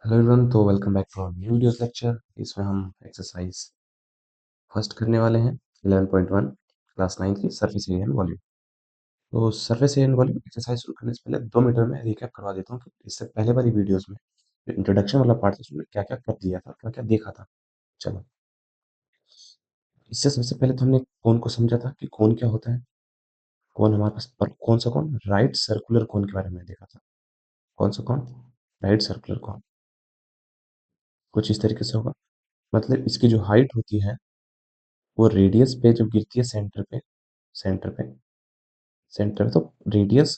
Hello everyone, तो welcome back to our new videos lecture. इसमें हम एक्सरसाइज फर्स्ट करने वाले हैं 11.1 क्लास 9 की सरफेस एरिया एंड वॉल्यूम। तो surface area and volume exercise शुरू करने से पहले 2 मिनट में मैं रिकैप करवा देता हूँ कि इससे पहले वाली वीडियोस में जो इंट्रोडक्शन वाला पार्ट था उसमें क्या क्या कर दिया था, क्या क्या देखा था। चलो, इससे सबसे पहले तो हमने कोन को समझा था कि कोन क्या होता है। कोन हमारे पास, और कौन सा कोन, राइट सर्कुलर कोन के बारे में देखा था। कौन सा कोन? Right circular cone. कुछ इस तरीके से होगा, मतलब इसकी जो हाइट होती है वो रेडियस पे जब गिरती है सेंटर पे तो रेडियस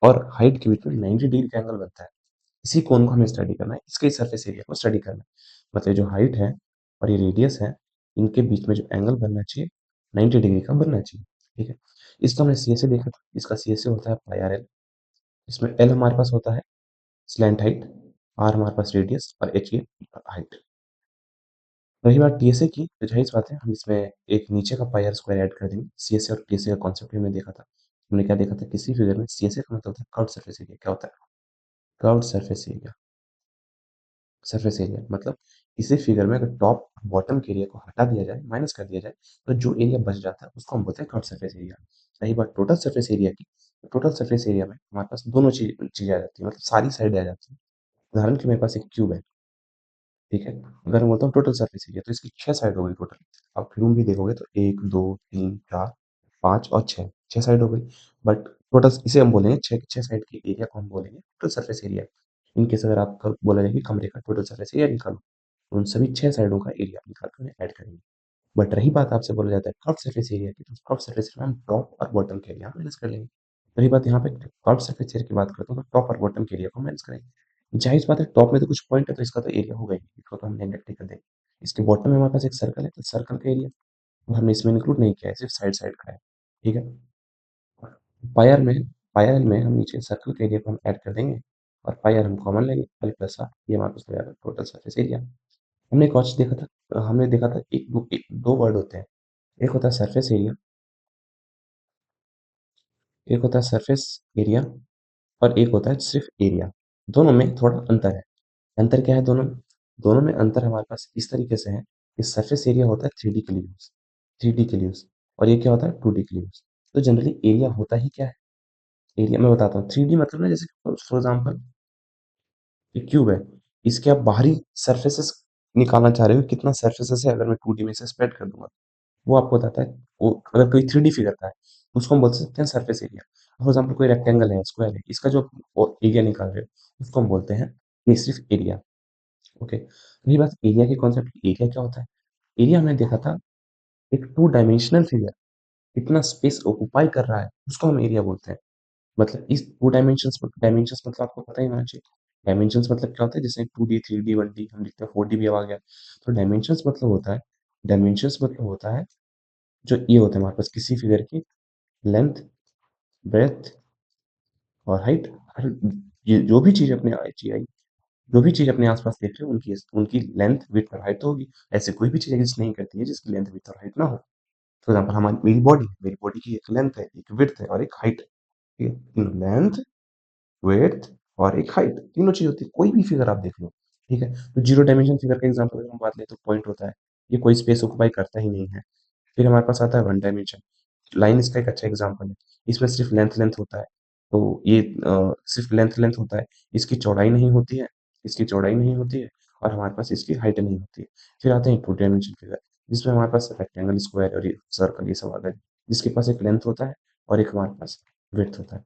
और हाइट के बीच में 90 डिग्री का एंगल बनता है। इसी कोण को हमें स्टडी करना है, इसके सरफेस एरिया को स्टडी करना है। मतलब जो हाइट है और ये रेडियस है, इनके बीच में जो एंगल बनना चाहिए 90 डिग्री का बनना चाहिए। ठीक है, इसका हमने सी एस ए देखा था। इसका सी एस ए होता है पाई आर एल। इसमें एल हमारे पास होता है स्लैंट हाइट, आर हमारे पास रेडियस और एच ये हाइट। रही बात टीएसए की, तो जाहिर सी बात है हम इसमें एक नीचे का पाई आर स्क्वायर ऐड कर देंगे। सीएसए और टीएसए का कॉन्सेप्ट हमने देखा था। हमने क्या देखा था, किसी फिगर में सीएसए का मतलब होता है कर्व्ड सरफेस एरिया। क्या होता है? Curved surface area. Surface area मतलब किसी फिगर में अगर टॉप बॉटम के एरिया को हटा दिया जाए, माइनस कर दिया जाए, तो जो एरिया बच जाता है उसको हम बोलते हैं कर्व्ड सरफेस एरिया। रही बात टोटल सरफेस एरिया की, तो टोटल सरफेस एरिया में हमारे पास दोनों चीजें आ जाती है, मतलब सारी साइड आ जाती है। उदाहरण के मेरे पास एक क्यूब है, ठीक है। अगर मैं बोलता हूँ टोटल सरफेस एरिया, तो इसकी 6 साइड हो गई टोटल। आप फिर भी देखोगे तो 1 2 3 4 5 और 6 साइड हो गई। बट टोटल इसे हम बोलेंगे, छह छह साइड के एरिया को हम बोलेंगे टोटल सरफेस एरिया। इनकेस अगर आपका बोला जाए कि कमरे का टोटल सरफेस एरिया निकालो, तो उन सभी 6 साइडों का एरिया निकाल कर उन्हें ऐड करेंगे। बट रही बात आपसे बोला जाता है कर्व सरफेस एरिया की, तो कर्व सरफेस एरिया में हम टॉप और बॉटम के एरिया माइनस कर लेंगे। रही बात यहाँ पे कर्व सरफेस एरिया की बात करते हैं, तो टॉप और बॉटम के एरिया को माइनस करेंगे। जाहिर सी बात है टॉप में तो कुछ पॉइंट है, तो इसका तो एरिया होगा ही, इसको तो हम नेगेटिव कर देंगे। इसके बॉटम में हमारे पास एक सर्कल है, तो सर्कल का एरिया और हमने इसमें इंक्लूड नहीं किया है, सिर्फ साइड साइड का है। ठीक है, पायर में पायर में हम नीचे सर्कल के एरिया को हम ऐड कर देंगे और पायर हम कॉमन लेंगे, पाई प्लस आर, ये हमारे पास हो जाएगा टोटल सरफेस एरिया। हमने एक और चीज देखा था, हमने देखा था दो वर्ड होते हैं। एक होता है सरफेस एरिया, एक होता है सरफेस एरिया और एक होता है सिर्फ एरिया। दोनों में थोड़ा अंतर है। अंतर क्या है दोनों में? दोनों में अंतर हमारे पास इस तरीके से है कि सरफेस एरिया होता है 3D के लिए यूज, 3D के लिए यूज, और ये क्या होता है 2D के लिए यूज। तो जनरली एरिया होता ही क्या है? एरिया मैं बताता हूँ। 3D मतलब ना, जैसे फॉर एग्जाम्पल एक क्यूब है, इसके आप बाहरी सरफेसेस निकालना चाह रहे हो, कितना सरफेसेस है, अगर मैं 2D में से स्प्रेड कर दूंगा, वो आपको बताता है। वो अगर कोई 3D फिगर का है, उसको हम बोल सकते हैं सरफेस एरिया। फॉर एग्जाम्पल कोई रेक्टेंगल है, स्क्वायर है, इसका जो एरिया निकाल रहे हो उसको हम बोलते हैं ये सिर्फ एरिया। ओके, रही बात एरिया के कॉन्सेप्ट की, एरिया क्या होता है? एरिया हमने देखा था एक 2 डायमेंशनल फिगर कितना स्पेस ऑक्युपाई कर रहा है, उसको हम एरिया बोलते हैं। मतलब इस 2 डायमेंशंस मतलब आपको पता ही होना चाहिए। डायमेंशंस मतलब क्या होता है? जैसे 2D 3D 1D हम लिखते हैं, 4D भी अब आ गया। तो डायमेंशंस मतलब होता है जो ये होता है हमारे पास किसी फिगर की लेंथ, ब्रेथ और हाइट। ये जो भी चीज अपने आई जो भी चीज अपने आसपास देख रहे हो, उनकी उनकी लेंथ, विड्थ और हाइट तो होगी। ऐसे कोई भी चीज एग्जिस्ट नहीं करती है जिसकी लेंथ, विड्थ और हाइट ना हो। फॉर एग्जाम्पल हमारी मेरी बॉडी की एक लेंथ है, एक विड्थ है और एक हाइट है। ठीक है, तीनों लेंथ, विड्थ और एक हाइट, तीनों चीज होती है। कोई भी फिगर आप देख लो, ठीक है। तो जीरो डायमेंशन फिगर का एग्जांपल अगर हम बात लें, तो पॉइंट होता है, ये कोई स्पेस ऑक्युपाई करता ही नहीं है। फिर हमारे पास आता है 1 डायमेंशन। लाइन इसका एक अच्छा एग्जांपल है। इसमें सिर्फ लेंथ लेंथ होता है, तो ये सिर्फ लेंथ लेंथ होता है, इसकी चौड़ाई नहीं होती है, इसकी चौड़ाई नहीं होती है, और हमारे पास इसकी हाइट नहीं होती है। फिर आते हैं 2 डायमेंशन फिगर, जिसमें हमारे पास रेक्टेंगल, स्क्वायर और ये सर्कल, ये सब आ गए, जिसके पास एक लेंथ होता है और एक हमारे पास विड्थ होता है।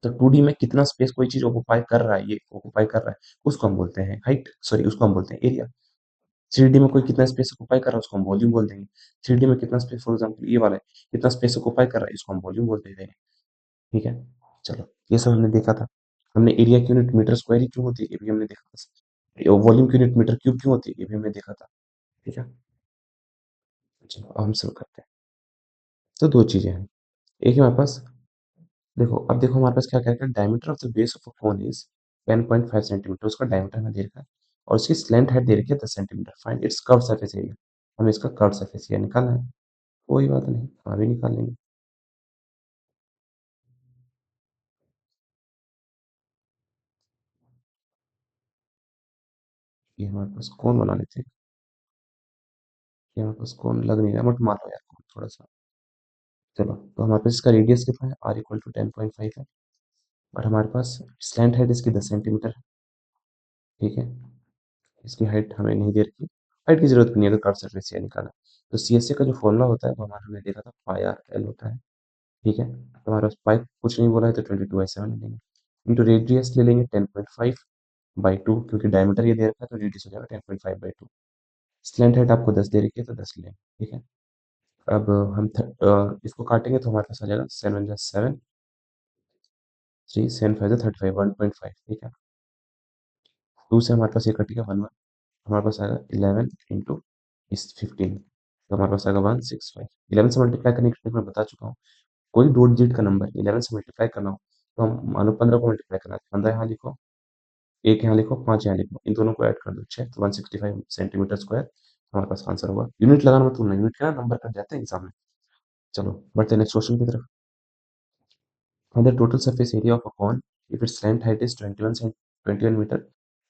तो 2D में कितना स्पेस कोई चीज ऑक्युपाई कर रहा है, ये ऑक्युपाई कर रहा है, उसको हम बोलते हैं हाइट, सॉरी उसको हम बोलते हैं एरिया। 3D में कोई कितना स्पेस ऑक्युपाई कर रहा है उसको हम वॉल्यूम बोल देंगे। 3D में कितना स्पेस, फॉर एग्जांपल ये वाला है, कितना स्पेस ऑक्युपाई कर रहा है, इसको हम वॉल्यूम बोल देते हैं। ठीक है, चलो, ये सब हमने देखा था। हमने एरिया की यूनिट मीटर स्क्वायर ही क्यों होती है, ये भी हमने देखा था। वॉल्यूम की यूनिट मीटर क्यूब क्यों होती है, ये भी हमने देखा था। ठीक है, चलो अब हम शुरू करते हैं। तो दो चीजें हैं, एक है हमारे पास, देखो अब देखो हमारे पास क्या क्या है। Diameter of the base of a cone is 10.5 centimetre, उसका डायमीटर हमें दे रखा है, और उसकी स्लेंट हाइट दे रखी है 10 centimetre. Find its curve surface area, हमें इसका कर्व सरफेस एरिया निकालना है। कोई बात नहीं, हाँ भी निकाल लेंगे। ये हमारे पास कौन बना लेते हैं, ये हमारे पास कौन लग नहीं रहा, बट मान लो यार कौन थोड़ा सा। चलो, तो हमारे पास इसका रेडियस कितना है, आर इक्वल टू 10.5 है, और हमारे पास स्लैंट हाइट इसकी 10 सेंटीमीटर है। ठीक है, इसकी हाइट हमें नहीं दे रखी, हाइट की जरूरत भी नहीं है, तो कर्व सरफेस एरिया निकालना है। तो सी एस ए का जो फॉर्मूला होता है वो हमारा हमने देखा था, पाई आर एल होता है। ठीक है, तो हमारे पास पाई कुछ नहीं बोला है, तो 22/7 ले लेंगे, इंटू रेडियस ले लेंगे 10.5/2, क्योंकि डायमीटर ये दे रखा है तो रेडियस हो जाएगा 10.5/2। स्लैंट हाइट आपको 10 दे रखी है तो 10 लेंगे। ठीक है, अब हम इसको काटेंगे तो हमारे पास आ जाएगा 7 × 7 3 7 5 35 1.5। ठीक है, 2 से हमारे पास ये कटेगा 1 1, हमारे पास आएगा 11 इंटू इस 15, तो हमारे पास आएगा 165। 11 से मल्टीप्लाई करने की टेक्निक मैं बता चुका हूँ। कोई दो डिजिट का नंबर 11 से मल्टीप्लाई करना हो तो हम मानो 15 को मल्टीप्लाई करना है, 15 यहाँ लिखो, एक यहाँ लिखो, 5 यहाँ लिखो, इन दोनों को ऐड कर दो 6, तो 165 सेंटीमीटर स्क्वायर हमारे पास आंसर होगा। यूनिट लगाना मत भूलना, यूनिट का नंबर कट जाता है एग्जाम में। चलो बढ़ते हैं नेक्स्ट क्वेश्चन की तरफ। The total surface area of a cone, if its length height is 21 meter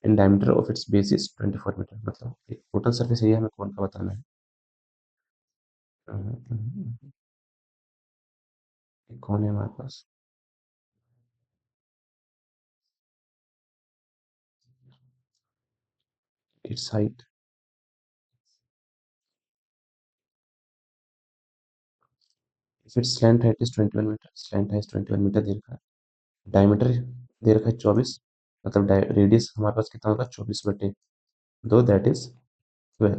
and diameter of its base is 24 metre, मतलब एक टोटल सरफेस एरिया हमें कौन का बताना है। एक कौन है हमारे पास, it's height, if it's slant height is 21 metre, slant height 21 metre दे रखा है, डायमीटर दे रखा है 24, मतलब रेडियस हमारे पास कितना होगा 24/2, दैट इज 12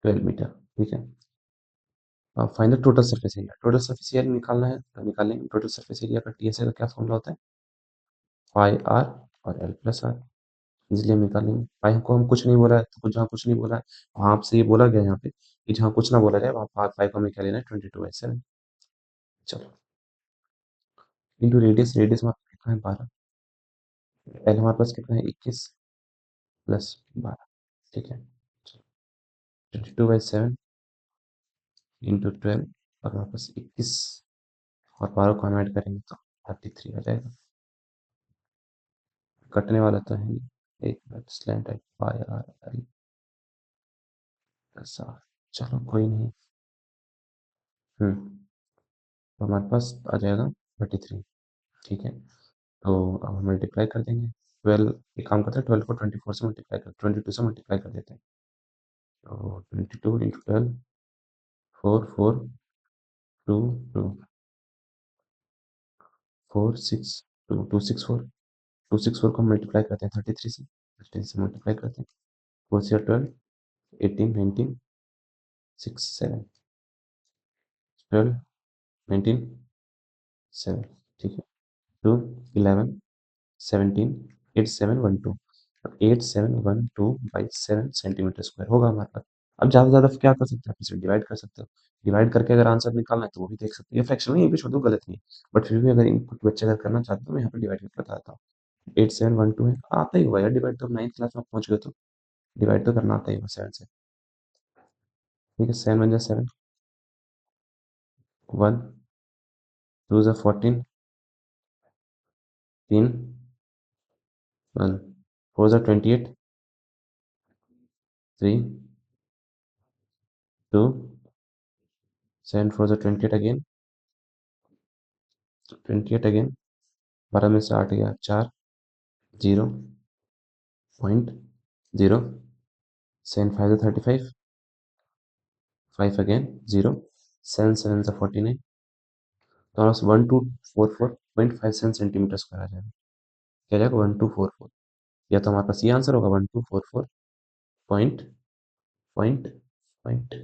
12 मीटर। ठीक है, अब find the total surface area, total surface area निकालना है तो निकालेंगे। टोटल सरफेस एरिया का टीएसए का क्या फॉर्मूला होता है, पाई आर और एल प्लस आर, इजीली हम निकाल लेंगे। भाई हमको हम कुछ नहीं बोला है, तो जहाँ कुछ नहीं बोला है वहाँ आपसे ये बोला गया है यहाँ पे कि जहाँ कुछ ना बोला जाए वहाँ फाइव को हमें क्या लेना है, 22/7। चलो, इंटू रेडियस, रेडियस हमारे पास कितना है 12, एल हमारे पास कितना है 21 प्लस 12। ठीक है, 22/7 इंटू 12, और हमारे पास 21 और 12 को हम ऐड करेंगे तो 33 आ जाएगा। कटने वाला तो है नहीं, एक मिनट, स्लैंट है पाई आर एल प्लस आर, चलो कोई नहीं। तो हमारे पास आ जाएगा 33। ठीक है, तो अब हम मल्टीप्लाई कर देंगे 12, एक काम करते हैं 12 को 24 से मल्टीप्लाई कर 22 से मल्टीप्लाई कर देते हैं, तो 22 इंटू 12, 4 4 2 2 4 6 2 2 6 4, 2 6 4 को हम मल्टीप्लाई करते हैं 33 से, 33 से मल्टीप्लाई करते हैं, 4 से 12 18 19 6 7 12 19 7। ठीक है, 2 11 17 8 7 1 2, 8712/7 सेंटीमीटर स्क्वायर होगा हमारे पास। अब ज़्यादा से ज़्यादा क्या कर सकते हैं, आप इसे डिवाइड कर सकते हो, डिवाइड करके अगर आंसर निकालना है तो वो भी देख सकते हो, ये फ्रैक्शन में ये भी छोड़ दो, गलत नहीं है, बट फिर भी अगर इनपुट बच्चे अगर करना चाहते हो, मैं यहाँ पे डिवाइड करके बता देता हूँ। 8712 है, आता ही होगा यार डिवाइड, तो 9th क्लास में पहुंच गए तो डिवाइड तो करना आता ही होगा 7 से। ठीक है, 7 × 7 1, 2 × 14 3 1, 4 × 28 3 2 7 4 × 28 अगेन 28 अगेन, 12 में से 8 गया 4 0.0, 7 5 × 35 5 अगेन 0, 7 7 × 49, तो हमारे 1244.57 सेंटीमीटर स्क्वायर आ जाएगा। क्या जाएगा 1244, या तो हमारे पास ये आंसर होगा 1244 point point point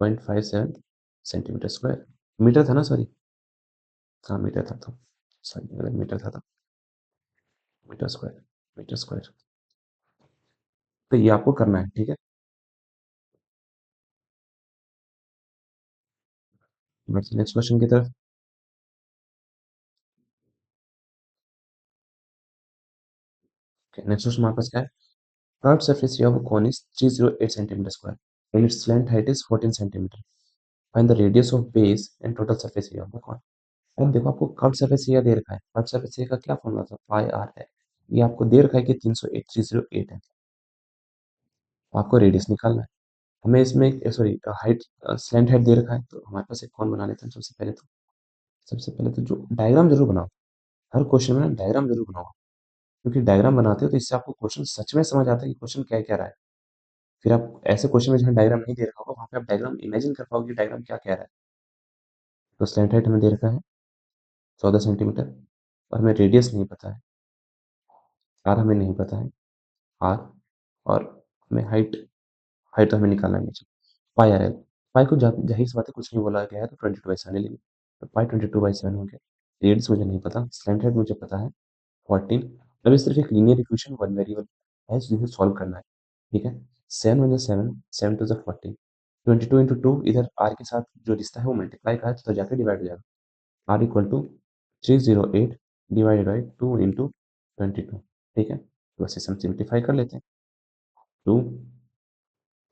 57 centimetre square, metre था ना, सॉरी, हाँ मीटर था, तो सॉरी अगर मीटर था तो मीटर स्क्वायर, मीटर स्क्वायर। तो ये आपको करना है। ठीक है, बढ़ते नेक्स्ट क्वेश्चन की तरफ। नेक्स्ट क्वेश्चन हमारे पास क्या है, curved surface area of a cone is 308 centimeter square and its length height is 14 centimeter. Find the radius of base and total surface area of the cone. अब देखो आपको curve surface area दे रखा है, curve surface area का क्या formula था, पाई are है, ये आपको दे रखा है कि 308 308 है, आपको रेडियस निकालना है। हमें इसमें सॉरी हाइट स्लैंट हाइट दे रखा है, तो हमारे पास एक कौन बना लेते हैं सबसे पहले तो जो डायग्राम जरूर बनाओ। हर क्वेश्चन में ना डायग्राम जरूर बनाओ, क्योंकि डायग्राम बनाते हो तो इससे आपको क्वेश्चन सच में समझ आता है कि क्वेश्चन क्या कह रहा है। फिर आप ऐसे क्वेश्चन में जहाँ डायग्राम नहीं दे रखा होगा, वहाँ पे आप डायग्राम इमेजिन कर पाओगे कि डायग्राम क्या कह रहा है। तो स्लैंट हाइट हमें दे रखा है 14 सेंटीमीटर, और हमें रेडियस नहीं पता है, आर हमें नहीं पता है, आर, और हमें हाइट, हाइट तो हमें निकालना नहीं चाहिए। पाई आर एल, पाई को जाहिर सी बात है कुछ नहीं बोला गया है, तो 22/7 ले लेंगे, तो पाई 22/7 हो गया। रेडियस मुझे नहीं पता, स्लैंट हाइट मुझे पता है 14। अब ये सिर्फ एक लीनियर इक्वेशन वन वेरिएबल है जिसे सॉल्व करना है, ठीक है। 7 × 7, 7 × 14, 22 × 2, इधर आर के साथ जो रिश्ता है वो मल्टीप्लाई का है, तो जाके डिवाइड हो जाएगा। R equal to 308 divided by 2 × 22, ठीक है। तो बस इसे हम सिंप्लीफाई कर लेते हैं। 2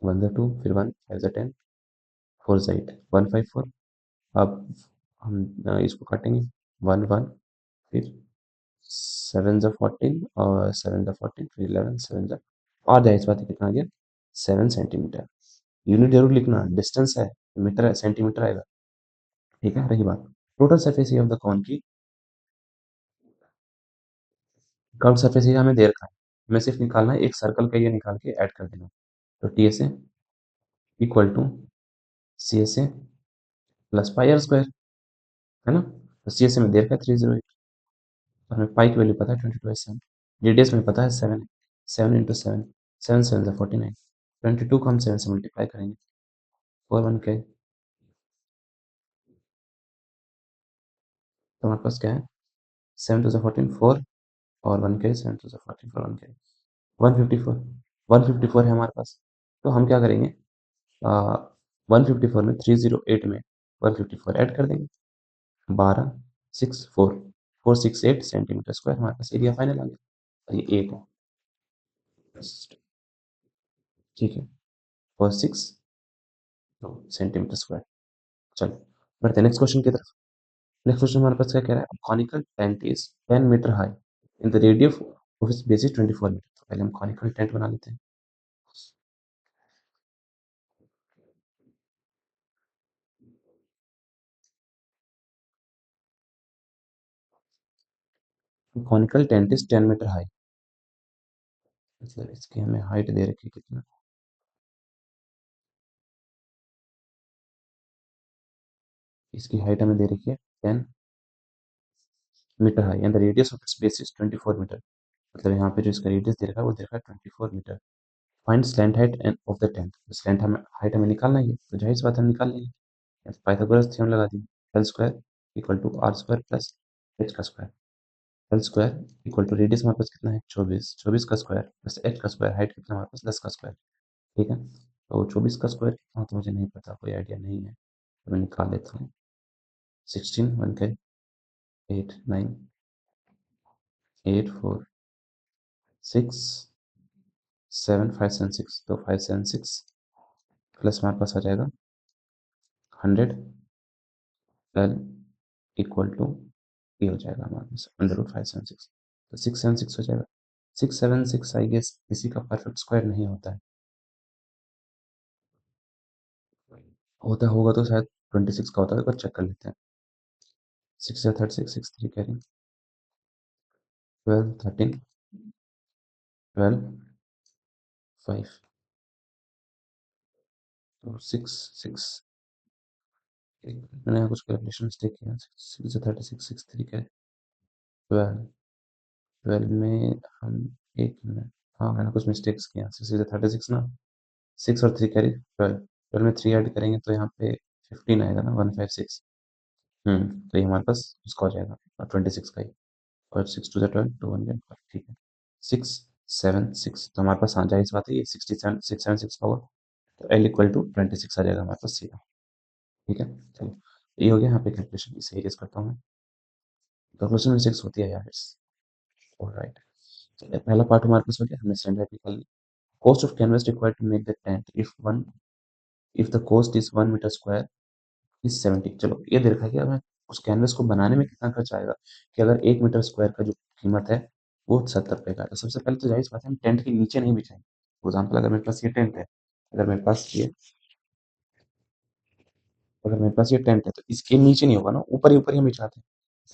1 × 2, फिर 1 5 × 10, 4 × 8 154। अब हम इसको काटेंगे, 1 1, फिर 7 × 14 और 7 × 14, फिर 11 7 और जाहिर सी बात है कितना आ गया, 7 सेंटीमीटर। यूनिट जरूर लिखना, डिस्टेंस है, मीटर है, सेंटीमीटर आएगा, ठीक है। रही बात total surface area of the cone की, कर्व सरफेस एरिया हमें दे रखा है, हमें सिर्फ निकालना है एक सर्कल का एरिया निकाल के ऐड कर देना। तो T S A equal to C S A plus pi R square, है ना। तो सी एस ए में दे रखा है 308, तो हमें पाई की वैल्यू पता है 22/7, रेडियस में पता है 7 है, 7 × 7, 7 7 49, 22 को हम 7 से मल्टीप्लाई करेंगे, 4 1 के, तो हमारे पास क्या है, 7 × 14 4, और 1 के 7 × 14 4 1 के 154, 154 है हमारे पास। तो हम क्या करेंगे, 154 में 308 में 154 ऐड कर देंगे, 12 6 4 468 सेंटीमीटर स्क्वायर हमारे पास एरिया फाइनल आ गया, और ये 8 है, ठीक है, और 6 सेंटीमीटर स्क्वायर। चलो बढ़ते हैं नेक्स्ट क्वेश्चन की तरफ। नेक्स्ट क्वेश्चन हमारे पास क्या कह रहा है, conical tent is 10 metre high in the radius of its base is 24 metre. तो पहले हम कॉनिकल टेंट बना लेते हैं। Conical tent is 10 metre high, मतलब इसकी हमें हाइट दे रखी है कितना, इसकी हाइट हमें दे रखी है 10 metre high and the radius of its base is 24 metre. मतलब यहाँ पे जो इसका रेडियस दे रखा है वो दे रखा है 24 metre. Find slant height and of the tent, slant हमें हाइट हमें निकालना ही है, तो जाहिर सी बात है हम निकाल लेंगे। पाइथागोरस थ्योरम लगा दी, L square equal to R square plus H का square, L square equal to radius हमारे पास कितना है 24, 24 का स्क्वायर प्लस एच का स्क्वायर, हाइट कितना हमारे पास 10 का स्क्वायर, ठीक है। तो 24 का स्क्वायर कितना तो मुझे नहीं पता, कोई आइडिया नहीं है, तो मैं निकाल लेता हूँ। 16 1 के 8 9 8 4 6 7 5 7 6, तो 5 7 6 प्लस हमारे पास आ जाएगा 100, एल इक्वल टू ये हो जाएगा हमारे पास √576, तो 676 हो जाएगा। 676 आई गेस किसी का परफेक्ट स्क्वायर नहीं होता है, होता होगा तो शायद 26 का होता है, पर चेक कर लेते हैं। 6 या 36 6 3 कैरी 12 13 12 5, तो 6 6, मैंने यहाँ कुछ कैलकुलेशन मिस्टेक किया, 6 या 36 6 3 कैरी 12, 12 में हम एक मिनट, हाँ मैंने कुछ मिस्टेक्स किया, 6 या 36 ना, 6 और 3 कैरी 12, 12 में 3 ऐड करेंगे तो यहाँ पे 15 आएगा ना, 156। तो ये हमारे पास उसका हो जाएगा 26 का ही, और 6 2 12 2 1 ठीक है। 6 7 6, तो हमारे पास हाँ जाहिर सी बात है ये 67 6 7 6 का होगा, तो एल इक्वल टू 26 आ जाएगा हमारे पास सीधा, ठीक है। चलो ये हो गया यहाँ पे कैलकुलेशन, इसे एरेज करता हूँ मैं, कैलकुलेशन में 6 होती है यार, ऑलराइट। चलिए पहला पार्ट हमारे पास हो गया, हमने स्टैंडर्ड निकाल लिया। Cost of canvas required to make the tent if the cost is 1 metre square is 70। चलो ये दे रखा है कि हमें उस कैनवस को बनाने में कितना खर्च आएगा, कि अगर 1 मीटर स्क्वायर का जो कीमत है वो 70 रुपये का है, तो सबसे पहले तो जाहिर सी बात है हम टेंट के नीचे नहीं बिछाएंगे, फॉर एग्जाम्पल अगर मेरे पास ये टेंट है, अगर मेरे पास ये अगर मेरे पास ये टेंट है तो इसके नीचे नहीं होगा ना, ऊपर ही हम बिछाते हैं।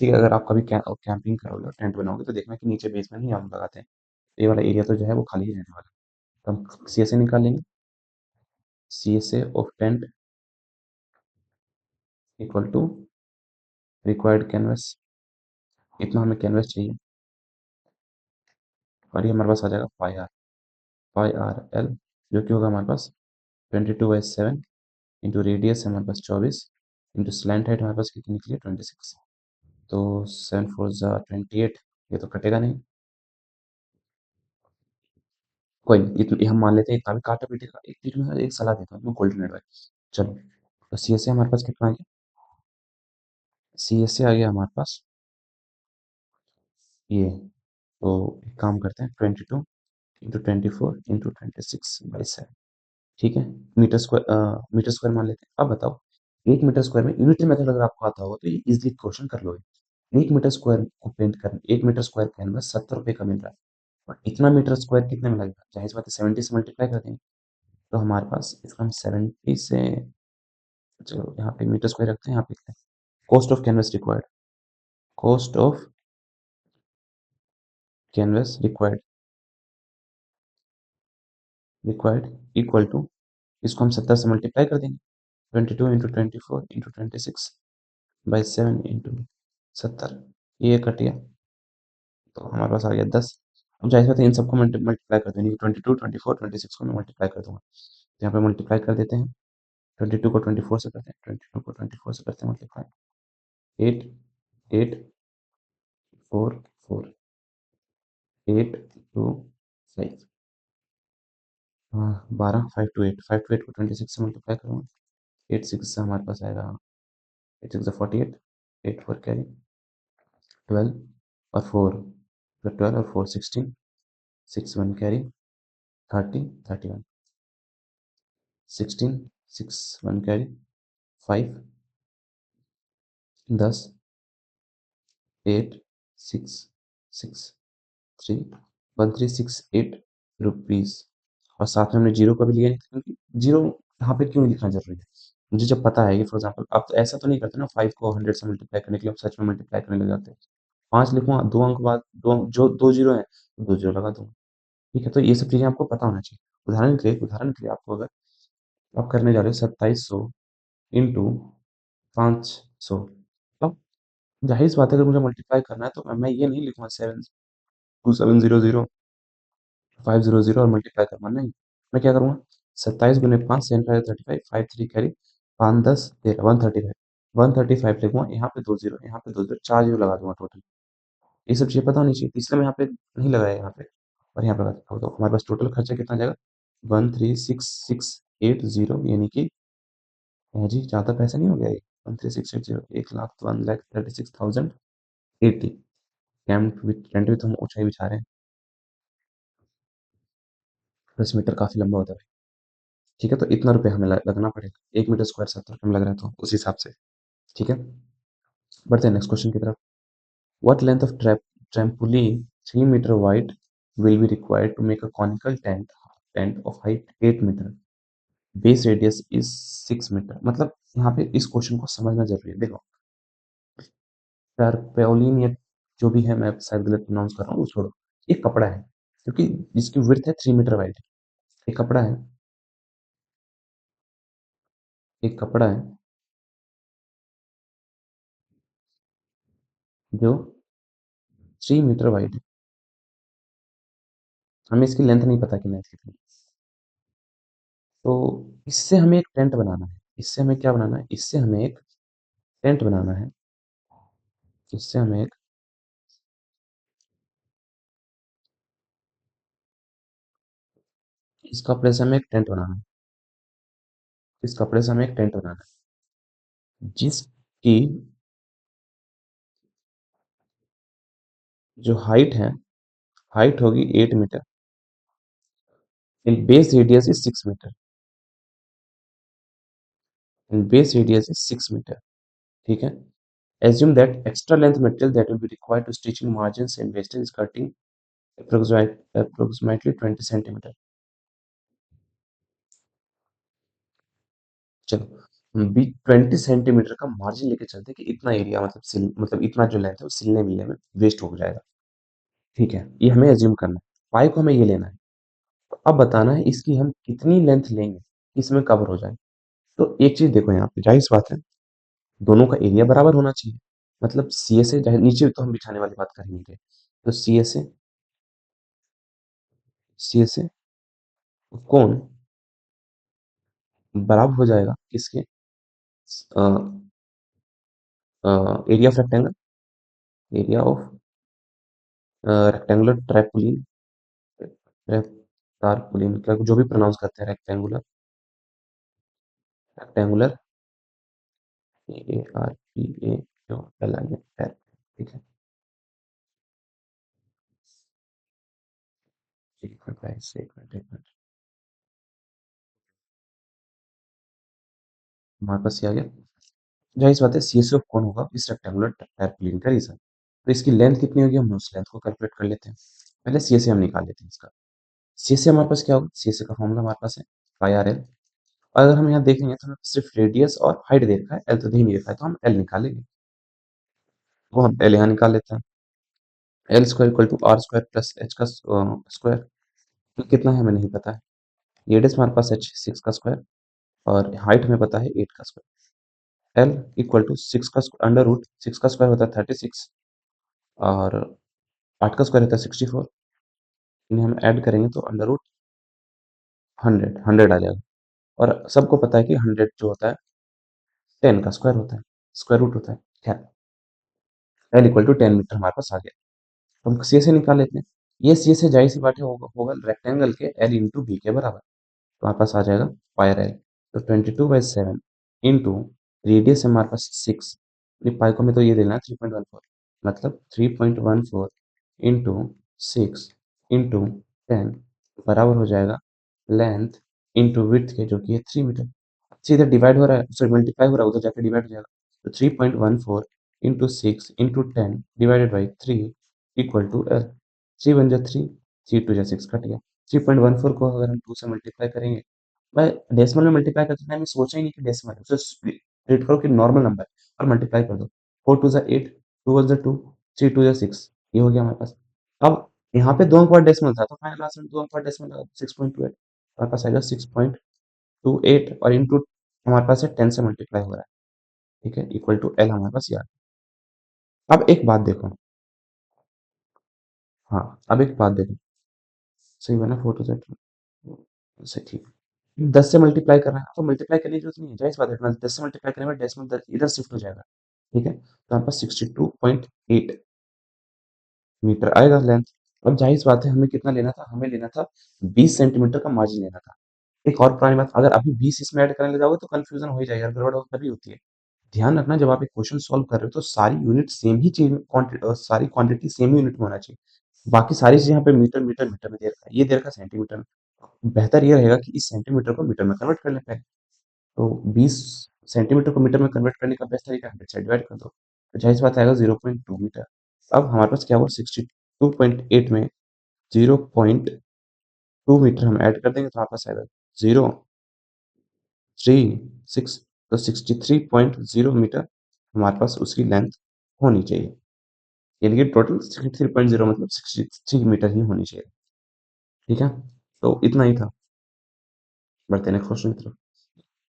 ठीक है, अगर आप कभी कैंपिंग करोगे और टेंट बनाओगे तो देखना कि नीचे बेस में नहीं हम लगाते हैं। ये वाला एरिया तो जो है वो खाली ही रहने वाला है। तो हम सी एस ए निकाल लेंगे। C S A of tent equal to required canvas, इतना हमें कैनवस चाहिए, और ये हमारे पास आ जाएगा पाई आर एल, जो कि होगा हमारे पास 22/7 इंटू रेडियस है हमारे पास 24 इंटू स्लैंट हाइट हमारे पास कितनी निकली है 26। तो 7 4 जा 28, ये तो कटेगा नहीं। कोई नहीं, इतनी हम मान लेते हैं, इतना भी काटा पीटेगा। एक चीज में एक सलाह देता हूँ, गोल्डन एडवाइस। चलो, तो सी एस ए हमारे पास कितना आ गया? सी एस ए आ गया हमारे पास ये। तो एक काम करते हैं, 22 इंटू 24 इंटू 26/7, ठीक है। मीटर स्क्वायर मान लेते हैं। अब बताओ, 1 मीटर स्क्वायर में यूनिटरी मेथड अगर आपको आता होगा तो ये इजिली क्वेश्चन कर लोगे। 1 मीटर स्क्वायर को पेंट कर, 1 मीटर स्क्वायर कैनवस 70 रुपये का मिल रहा है, और इतना मीटर स्क्वायर कितने में लगेगा? जाहिर सी बात है 70 से मल्टीप्लाई कर देंगे। तो हमारे पास इसका हम 70 से, चलो यहाँ पे मीटर स्क्वायर रखते हैं, यहाँ पे लिखते हैं cost of canvas required, cost of canvas required equal to, इसको हम 70 से मल्टीप्लाई कर देंगे, 22 इंटू 24 इंटू 26/7 इंटू 70, ये कट गया, तो हमारे पास आ गया 10। अब जाहिर सी बात है इन सबको मल्टीप्लाई कर देंगे, 22 24 26 को मैं मल्टीप्लाई कर दूंगा, तो यहाँ पे मल्टीप्लाई कर देते हैं। 22 को 24 से करते हैं, 22 को 24 से करते हैं मल्टीप्लाई। 8 8 4 4 8 2 5, हाँ 12, 5 to 8 को 26 से मल्टीप्लाई करूँगा। 8 6 से हमारे पास आएगा, 8 6 48, 8 4 कैरी, 12 और 4, तो 12 और 4 16, 6 1 कैरी, 30 31, 16 6 1 कैरी, 5 10, 8 6 6 3 1368 रुपीज़। और साथ में हमने जीरो का भी लिया नहीं, क्योंकि जीरो यहाँ पे क्यों लिखना जरूरी है? मुझे जब पता है कि फॉर एग्जाम्पल आप तो ऐसा तो नहीं करते ना, 5 को 100 से मल्टीप्लाई करने के लिए आप सच में मल्टीप्लाई करने लग जाते हैं। 5 लिखूंगा, 2 अंक बाद जो 2 जीरो है, तो 2 जीरो लगा दूंगा। ठीक है, तो ये सब चीजें आपको पता होना चाहिए। उदाहरण के लिए आपको अगर आप करने जा रहे हो 2700 इंटू 500, तो जाहिर सी बात है अगर मुझे मल्टीप्लाई करना है तो मैं ये नहीं लिखूंगा 7 2700 और मल्टीप्लाई करूंगा, नहीं। मैं क्या करूंगा, 27 × 5 7 5 35, 5 3 कैरी, 5 10 13, 135 लिखूंगा, यहाँ पे 2 जीरो, यहाँ पे 2 जीरो, 4 जीरो लगा दूंगा टोटल। ये सब चीजें पता होनी चाहिए, इसलिए मैं यहाँ पे नहीं लगाया यहाँ पे, और यहाँ पे लगा देता हूँ। तो हमारे पास टोटल खर्चा कितना जाएगा? 136,680, यानी कि जी ज़्यादा पैसा नहीं हो गया ये? 136,680, 1 लाख 1,36,080। टेंट भी तो हम ऊंचाई बिछा रहे हैं, 10 मीटर काफी लंबा होता है भाई। ठीक है, तो इतना रुपये हमें लगना पड़ेगा, 1 मीटर स्क्वायर 70 रुपये में लग रहा है, तो उस हिसाब से। ठीक है, बढ़ते हैं नेक्स्ट क्वेश्चन की तरफ। What length of trampoline 3 metre wide will be required to make a conical tent of height 8 metre, base radius is 6 metre. मतलब यहाँ पे इस क्वेश्चन को समझना जरूरी है। देखो, टर्पेओलिन या जो भी है, मैं शायद गलत प्रोनाउंस कर रहा हूँ, वो छोड़ो। एक कपड़ा है क्योंकि जिसकी विड्थ है 3 मीटर वाइड, एक कपड़ा है, एक कपड़ा है जो 3 मीटर वाइड है। हमें इसकी लेंथ नहीं पता कि लेंथ कितनी है। तो इससे हमें एक टेंट बनाना है, इससे हमें क्या बनाना है, इससे हमें एक टेंट बनाना है, इससे हमें एक, इस कपड़े से हमें एक टेंट बनाना है, इस कपड़े से हमें एक टेंट बनाना है जिसकी जो हाइट है, हाइट होगी 8 metre, in base radius is 6 metre, in base radius is 6 metre. ठीक है, assume that extra length material that will be required to stitching margins and wastage is cutting approximately 20 centimeter. चलो हम B 20 centimetre का margin लेके चलते हैं कि इतना एरिया मतलब मतलब इतना जो लेंथ है वो सिलने मिलने में वेस्ट हो जाएगा। ठीक है, ये हमें एज्यूम करना है। पाई को हमें ये लेना है। तो अब बताना है इसकी हम कितनी लेंथ लेंगे कि इसमें कवर हो जाए। तो एक चीज देखो, यहाँ पे जाहिर सी बात है, दोनों का एरिया बराबर होना चाहिए। मतलब सी ए से नीचे तो हम बिछाने वाली बात कर ही नहीं रहे। तो सी ए से कौन बराबर हो जाएगा किसके, area of rectangle, area of rectangular tarpaulin, tarpaulin का जो भी प्रोनाउंस करते हैं, रेक्टेंगुलर, रेक्टेंगुलर, ARPA जो LIN, ठीक है। एक मिनट guys, एक मिनट एक मिनट, हमारे पास ये आ गया। जाहिर सी बात है CSO कौन होगा इस रेक्टेंगुलर ट्रैपोलिन का रीजन। तो इसकी लेंथ कितनी होगी, हम उस लेंथ को कैलकुलेट कर लेते हैं। पहले CSA हम निकाल लेते हैं इसका। CSA हमारे पास क्या होगा, CSA का फॉर्मूला हमारे पास है पाई आर एल। अगर हम यहाँ देखेंगे तो हमें सिर्फ रेडियस और हाइट दे रखा है, एल तो दे नहीं रखा है, तो हम एल निकालेंगे। वो हम एल यहाँ निकाल लेते हैं। L square equal to R square plus H का स्क्वायर। तो कितना है हमें नहीं पता है। रेडियस हमारे पास एच 6 का स्क्वायर, और हाइट हमें पता है 8 का स्क्वायर। एल इक्वल टू 6 का अंडर रूट 6 का स्क्वायर होता है 36, और 8 का स्क्वायर होता है 64। इन्हें हम ऐड करेंगे तो अंडर रूट 100 आ जाएगा। और सबको पता है कि 100 जो होता है 10 का स्क्वायर होता है, स्क्वायर रूट होता है। खैर, एल इक्वल टू 10 मीटर हमारे पास आ गया। तो हम सी से निकाल लेते हैं। ये सी से जाहिर सी बात है होगा रेक्टेंगल के एल इंटू बी के बराबर। तो हमारे पास आ जाएगा पाई एल। तो 22/7 इंटू रेडियस है हमारे पास 6, पाई को हमें तो ये देना है 3.14, मतलब 3.14 इंटू 6 इंटू 10 बराबर हो जाएगा लेंथ इंटू विड्थ के, जो कि है 3 मीटर। सीधे डिवाइड हो रहा है, सॉरी मल्टीप्लाई हो रहा है, उधर जाके डिवाइड हो जाएगा। तो 3.14 into 6 into 10 divided by 3 equal to L. 3 × 1 = 3, 3 × 2 = 6, cut गया। 3.14 को अगर हम 2 से मल्टीप्लाई करेंगे, मैं डेसिमल में मल्टीप्लाई करते टाइम सोचा ही नहीं कि डेसिमल है, उसे स्प्लिट करो कि नॉर्मल नंबर और मल्टीप्लाई कर दो। 4 × 2 = 8, 2 × 2 3, 2 × 6, ये हो गया हमारे पास। अब यहाँ पे 2 अंक डेसिमल था, तो फाइनल आंसर में 2 अंक डेसिमल लगा 6.28, हमारे पास आएगा 6.28, और इंटू हमारे पास है 10 से मल्टीप्लाई हो रहा है, ठीक है, इक्वल टू एल हमारे पास याद। अब एक बात देखो, हाँ अब एक बात देखो, सही बना 4 से ठीक, 10 से मल्टीप्लाई करना है तो मल्टीप्लाई करने की जरूरत नहीं है, जाहिर सी बात है 10 से मल्टीप्लाई करने में डेसिमल इधर शिफ्ट हो जाएगा, ठीक है। तो हमारे पास 62.8 मीटर आएगा लेंथ। अब जाहिर सी बात है हमें कितना लेना था, हमें लेना था 20 सेंटीमीटर का मार्जिन लेना था। एक और पुरानी बात, अगर अभी 20 इसमें ऐड करने लग जाओगे तो कंफ्यूजन हो ही जाएगा, गड़बड़ तभी होती है। ध्यान रखना जब आप एक क्वेश्चन सॉल्व कर रहे हो तो सारी यूनिट सेम ही चीज, सारी क्वांटिटी सेम ही यूनिट में होना चाहिए। बाकी सारी चीज यहाँ पे मीटर मीटर मीटर में दे रखा है, ये दे रखा है सेंटीमीटर में। बेहतर ये रहेगा कि इस सेंटीमीटर को मीटर में कन्वर्ट कर लें पहले। तो 20 सेंटीमीटर को मीटर में कन्वर्ट करने का बेस्ट तरीका 100 से डिवाइड कर दो, तो जाहिर सी बात आएगा 0.2 मीटर। अब हमारे पास क्या हुआ, 62.8 में 0.2 मीटर हम ऐड कर देंगे तो हमारे पास आएगा 0.36, तो 63.0 मीटर हमारे पास उसकी लेंथ होनी चाहिए। यानी कि टोटल 63.0 मतलब 63 मीटर ही होनी चाहिए, ठीक है। तो इतना ही था, बढ़ते हैं नेक्स्ट क्वेश्चन की तरफ।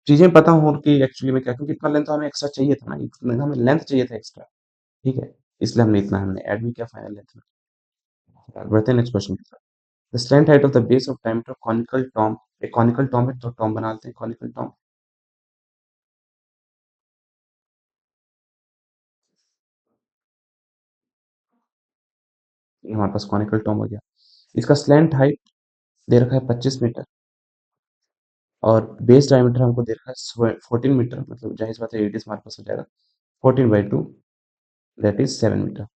चीजें पता हो कि एक्चुअली में क्या, क्योंकि इतना लेंथ हमें एक्स्ट्रा चाहिए था ना, इतना हमें लेंथ चाहिए था एक्स्ट्रा, ठीक है, इसलिए हमने इतना हमने ऐड भी किया फाइनल लेंथ में। बढ़ते हैं नेक्स्ट क्वेश्चन की तरफ। The slant height of the base of diameter conical Tom, एक कॉनिकल टॉम है तो टॉम बना लेते हैं कॉनिकल टॉम। हमारे पास कॉनिकल टॉम हो गया। इसका स्लैंट हाइट दे रखा है 25 मीटर, और बेस डायमीटर हमको दे रखा है 14 मीटर, मतलब जाहिर सी बात है रेडियस हमारे पास हो जाएगा 14/2, that is 7 metre.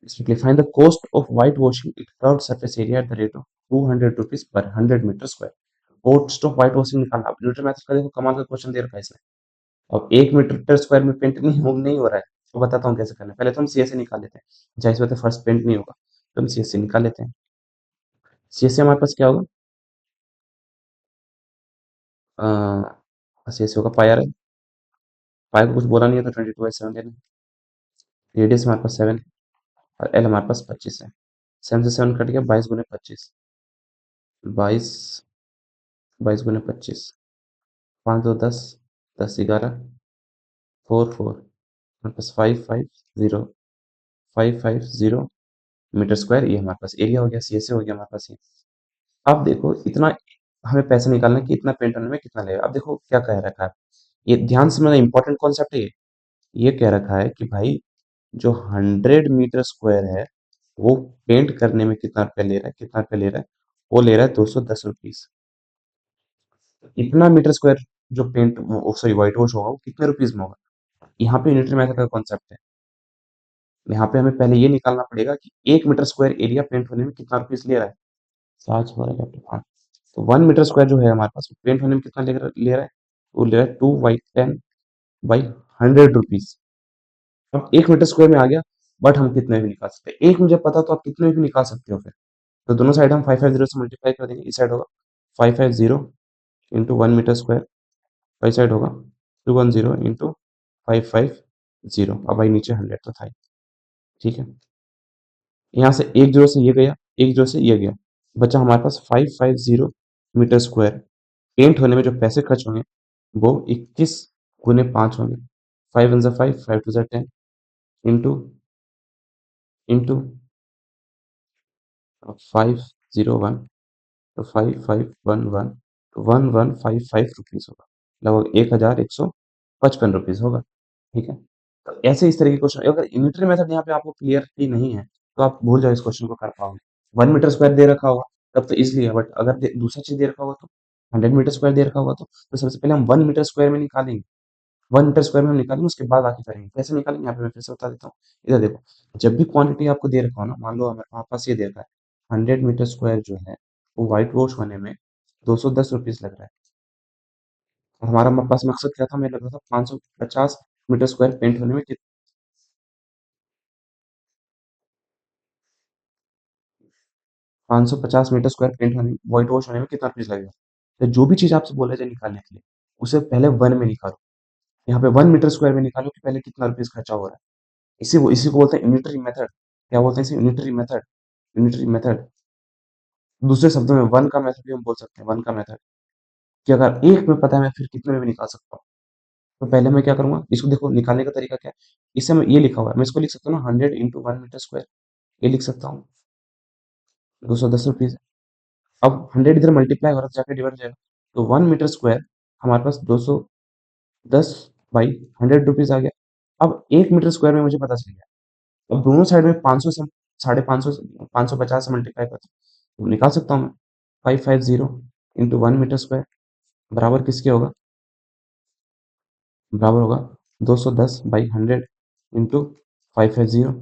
Strictly find the cost of whitewashing a curved surface area at the rate of 200 rupees per 100 metre square. Cost of white washing निकालना, अब न्यूटन मैथ्स का देखो कमाल का क्वेश्चन दे रखा है इसमें। अब 1 मीटर स्क्वायर में पेंट नहीं हो रहा है, तो बताता हूँ कैसे करना है। पहले तो हम सीएसए निकाल लेते हैं, जाहिर सी बात है फर्स्ट पेंट नहीं होगा, तो हम सीएसए निकाल लेते हैं। सीएसए हमारे पास क्या होगा, अस्सी अस्सी होगा, पाई आ रहा है, पाई को कुछ बोला नहीं है तो 22/7 लेना। रेडियस हमारे पास 7 है और एल हमारे पास 25 है। 7 से 7 कट गया, 22 × 25, 22, 22 × 25, 5 2 10, 10 11, 4 4, हमारे पास 550, 550 मीटर स्क्वायर, ये हमारे पास एरिया हो गया, सी एस हो गया हमारे पास ये। अब देखो इतना हमें पैसे निकालना है कि इतना पेंट होने में कितना लगेगा। अब देखो क्या कह रखा है, ये ध्यान से, मतलब इंपॉर्टेंट कॉन्सेप्ट है ये कह रखा है कि भाई जो 100 मीटर स्क्वायर है वो पेंट करने में कितना रुपया ले रहा है, कितना रुपया ले रहा है, वो ले रहा है 210 रुपीज। इतना मीटर स्क्वायर जो पेंट, सॉरी, व्हाइट वॉश होगा वो कितने रुपीज में होगा। यहाँ पे यूनिटरी मेथड का कॉन्सेप्ट है। यहाँ पे हमें पहले ये निकालना पड़ेगा कि 1 मीटर स्क्वायर एरिया पेंट होने में कितना रुपीज ले रहा है। सात हो रहा है, हाँ। तो 1 मीटर स्क्वायर जो है हमारे पास, वो पेंट होने में कितना ले रहा है, वो ले रहा है 2/10/100 रुपीज। अब 1 मीटर स्क्वायर में आ गया, बट हम कितने भी निकाल सकते हैं, एक मुझे पता तो आप कितने भी निकाल सकते हो फिर। तो दोनों साइड हम 550 से मल्टीप्लाई कर देंगे। इस साइड होगा 550 × 1 मीटर स्क्वायर, बाई साइड होगा 210 × 550। अब भाई नीचे 100 तो था ही, ठीक है। यहाँ से एक जीरो से ये गया, एक जीरो से ये गया, बचा हमारे पास 550 मीटर स्क्वायर। पेंट होने में जो पैसे खर्च होंगे वो 21 × 5 होंगे। 5 1 5, 5 2 10, इंटू इंटू 501, तो 5511, तो 1155 रुपीज होगा, लगभग 1155 रुपीज होगा, ठीक है। तो ऐसे इस तरह के क्वेश्चन, अगर यूनिटरी मेथड यहाँ पे आपको क्लियरिटी नहीं है तो आप भूल जाओ, इस क्वेश्चन को कर पाओगे। 1 मीटर स्क्वायर दे रखा होगा तब तो इजिली है, बट अगर दूसरा चीज दे रखा होगा तो 100 मीटर स्क्वायर दे रखा होगा तो सबसे पहले हम 1 मीटर स्क्वायर में निकालेंगे। 1 मीटर स्क्वायर में हम निकालेंगे, उसके बाद आके करेंगे कैसे निकालेंगे, यहाँ पे मैं फिर से बता देता हूँ। इधर देखो, जब भी क्वांटिटी आपको दे रखा हो ना, मान लो हमारे पास ये दे रखा है 100 मीटर स्क्वायर जो है वो व्हाइट वॉश होने में 210 रुपीज लग रहा है। और हमारा पास मकसद क्या था, हमें लग रहा था 550 मीटर स्क्वायर पेंट होने में 550 मीटर स्क्वायर पेंट होने, व्हाइट वॉश होने में कितना रुपीज लगेगा। तो जो भी चीज आपसे बोला जाए निकालने के लिए, उसे पहले वन में निकालो। यहाँ पे 1 मीटर स्क्वायर में निकालो कि पहले कितना रुपीज खर्चा हो रहा है। इसी को बोलते हैं यूनिटरी मेथड। क्या बोलते हैं इसे, यूनिटरी मेथड। यूनिटरी मेथड, दूसरे शब्दों में वन का मेथड भी हम बोल सकते हैं, वन का मेथड, कि अगर एक में पता है मैं फिर कितने में भी निकाल सकता हूँ। तो पहले मैं क्या करूंगा, इसको देखो निकालने का तरीका क्या है। इसे मैं ये लिखा हुआ है, मैं इसको लिख सकता हूँ ना, 100 × 1 मीटर स्क्वायर, ये लिख सकता हूँ, 210 रुपीज। अब 100 इधर मल्टीप्लाई हो रहा है तो जाके डिवाइड हो जाएगा, तो 1 मीटर स्क्वायर हमारे पास 210/100 रुपीज आ गया। अब 1 मीटर स्क्वायर में मुझे पता चल गया, अब दोनों साइड में 500 से, 550 550 से मल्टीप्लाई करता हूँ तो निकाल सकता हूँ मैं। 550 × 1 मीटर स्क्वायर बराबर किसके होगा, बराबर होगा 210/100 इंटू 550,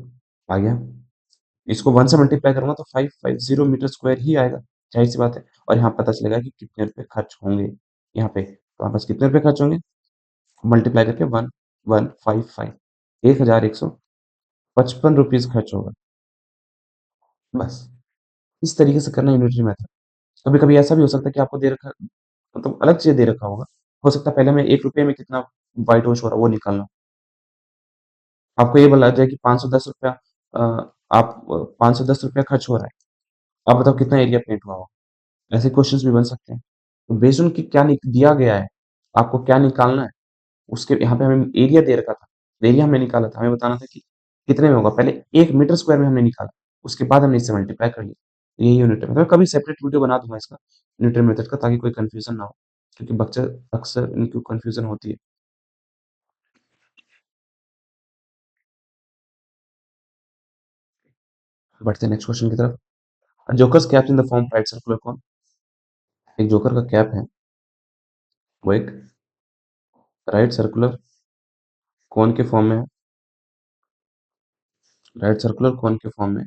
आ गया। इसको 1 से मल्टीप्लाई करूंगा तो 550 मीटर स्क्वायर ही आएगा, जाहिर सी बात है। और यहाँ पता चलेगा कि कितने रुपए खर्च होंगे यहाँ पे, तो हमारे पास कितने रुपए खर्च होंगे, मल्टीप्लाई करके 1155, 1155 रुपीज खर्च होगा। बस इस तरीके से करना यूनिटरी मेथड। कभी कभी ऐसा भी हो सकता है कि आपको दे रखा, मतलब अलग चीज दे रखा होगा, हो सकता है पहले मैं 1 रुपये में कितना व्हाइट वॉश हो रहा है वो निकालना। आपको ये बोला जाए कि 510 रुपया, आप 510 रुपया खर्च हो रहा है, आप बताओ कितना एरिया पेंट हुआ होगा। ऐसे क्वेश्चंस भी बन सकते हैं। तो बेस्ड ऑन कि क्या दिया गया है, आपको क्या निकालना है, उसके यहाँ पे हमें एरिया दे रखा था, एरिया हमने निकाला था, हमें बताना था कि कितने में होगा। पहले 1 मीटर स्क्वायर में हमने निकाला, उसके बाद हमने इससे मल्टीप्लाई कर लिया। तो यही यूनिट मेथड, मैं कभी सेपरेट वीडियो बना दूंगा इसका, यूनिट मेथड का, ताकि कोई कंफ्यूजन ना हो, क्योंकि बच्चे अक्सर इनकी कंफ्यूजन होती है। बढ़ते हैं नेक्स्ट क्वेश्चन की तरफ। Jokers cap in the form right circular कौन, एक जोकर का कैप है वो एक राइट सर्कुलर कौन के फॉर्म में है, राइट सर्कुलर कौन के फॉर्म में,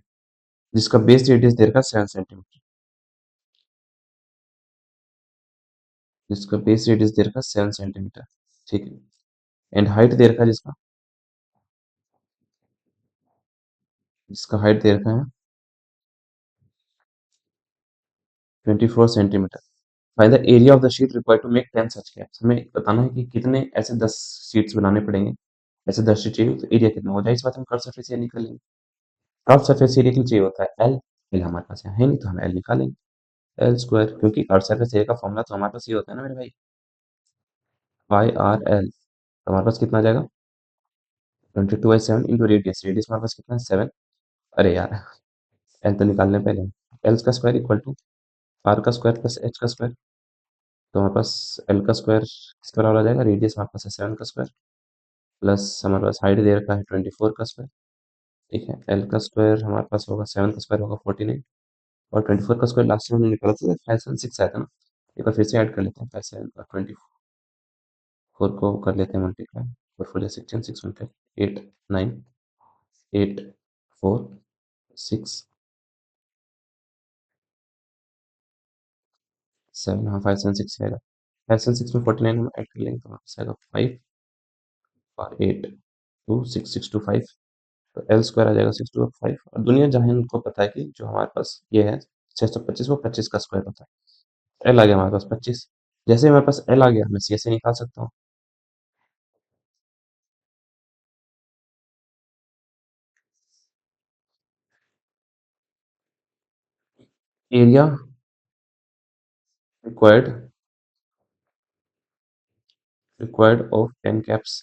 जिसका बेस रेडियस दे रखा है 7 सेंटीमीटर, जिसका बेस रेडियस दे रखा है 7 सेंटीमीटर, ठीक है। एंड हाइट दे रखा है जिसका, जिसका हाइट दे रखा है 24 centimetre. Find the area of the sheet required to make 10 such caps. हमें बताना है कि कितने ऐसे 10 शीट्स बनाने पड़ेंगे। ऐसे 10 शीट चाहिए तो एरिया कितना हो जाए, इस बात हम कर्व सरफेस एरिया निकालेंगे। कर्व सरफेस एरिया के लिए चाहिए होता है एल। एल हमारे पास यहाँ है नहीं तो हम एल निकालेंगे। एल स्क्वायर, क्योंकि कर्व सरफेस एरिया का फॉर्मूला तो हमारे पास ये होता है ना मेरे भाई, पाई आर एल। तो हमारे पास कितना आ जाएगा, 22/7 इंटू रेडियस। रेडियस हमारे पास कितना है, 7। अरे यार, एल तो निकालने पहले। एल का स्क्वायर इक्वल टू आर का स्क्वायर प्लस एच का स्क्वायर। तो हमारे पास एल का स्क्वायर किस बराबर आ जाएगा, रेडियस हमारे पास है 7 का स्क्वायर प्लस हमारे पास हाइट दे रखा है 24 का स्क्वायर। ठीक है, एल का स्क्वायर हमारे पास होगा 7 का स्क्वायर होगा 49, और 24 का स्क्वायर लास्ट में हमने निकाला था 576 आया था ना। एक बार फिर से ऐड कर लेते हैं, 5 24 को कर लेते हैं मल्टीप्लाई। 4 4 16 6 1 8 9 8 4 6 7, हाँ 5 7 6 आएगा। 5 7 6 में 49 हम ऐड कर लेंगे तो वापस आएगा 5 और 8 2 6 6 2 5। तो एल स्क्वायर आ जाएगा 6 2 5। और दुनिया जहां को पता है कि जो हमारे पास ये है 625, वो 25 का स्क्वायर होता है। एल आ गया हमारे पास 25। जैसे हमारे पास एल आ गया, मैं सी से निकाल सकता हूँ। Area required required of 10 caps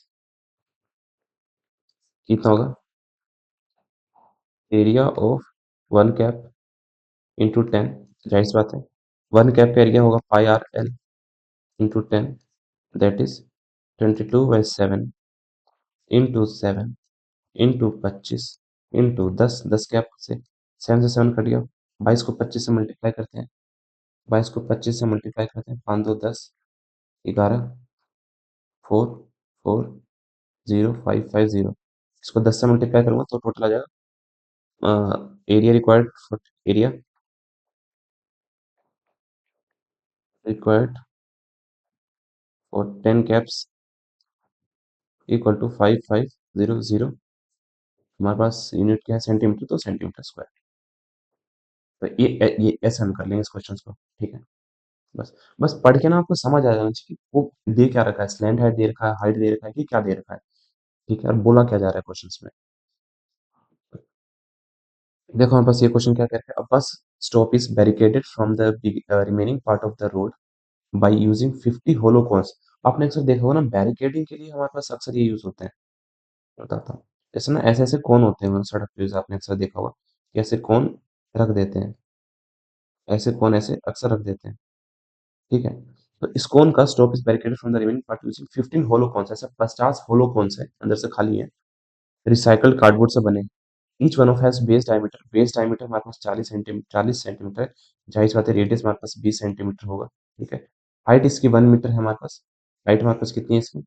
कितना होगा, एरिया ऑफ 1 कैप इंटू 10। जाहिर सी बात है 1 कैप का एरिया होगा pi R L into 10, that is 22/7 into 7 into 25 into 10। 10 cap से 7 से 7 कट गया, 22 को 25 से मल्टीप्लाई करते हैं। 22 को 25 से मल्टीप्लाई करते हैं, 5 2 10 11 4 4 0 5 5 0। इसको 10 से मल्टीप्लाई करूंगा तो टोटल आ जाएगा area required, area required for 10 caps equal to 5500। हमारे पास यूनिट क्या है, सेंटीमीटर, तो सेंटीमीटर स्क्वायर। तो ये ऐसे हम कर लेंगे इस क्वेश्चन को। ठीक है, बस बस पढ़ के ना आपको समझ आ जाना चाहिए कि वो दे क्या रखा है, स्लैंट हाइट दे रखा है, हाइट दे रखा है कि क्या दे रखा है। ठीक है, और बोला क्या जा रहा है क्वेश्चन में। देखो हमारे पास ये क्वेश्चन क्या कह रहा है, a bus stop is barricaded from the remaining part of the road by using 50 hollow cones. आपने अक्सर देखा होगा ना, बैरिकेडिंग के लिए हमारे पास अक्सर ये यूज होते हैं। बताता हूँ, जैसे ना ऐसे ऐसे कौन होते हैं सड़क पे, जैसे आपने अक्सर देखा होगा कि ऐसे कौन रख देते हैं, ऐसे कौन ऐसे अक्सर रख देते हैं। ठीक है, तो इस कोन का stop is barricaded from the remaining part using 15 hollow cones. ऐसे 50 होलो कॉन्स है, अंदर से खाली है, रिसाइकल्ड कार्डबोर्ड से बने। Each one of has base diameter. Base diameter हमारे पास 40 सेंटीमीटर है। जाहिर सी बात है रेडियस हमारे पास 20 सेंटीमीटर होगा। ठीक है, हाइट इसकी 1 मीटर है हमारे पास। हाइट हमारे पास कितनी है इसकी,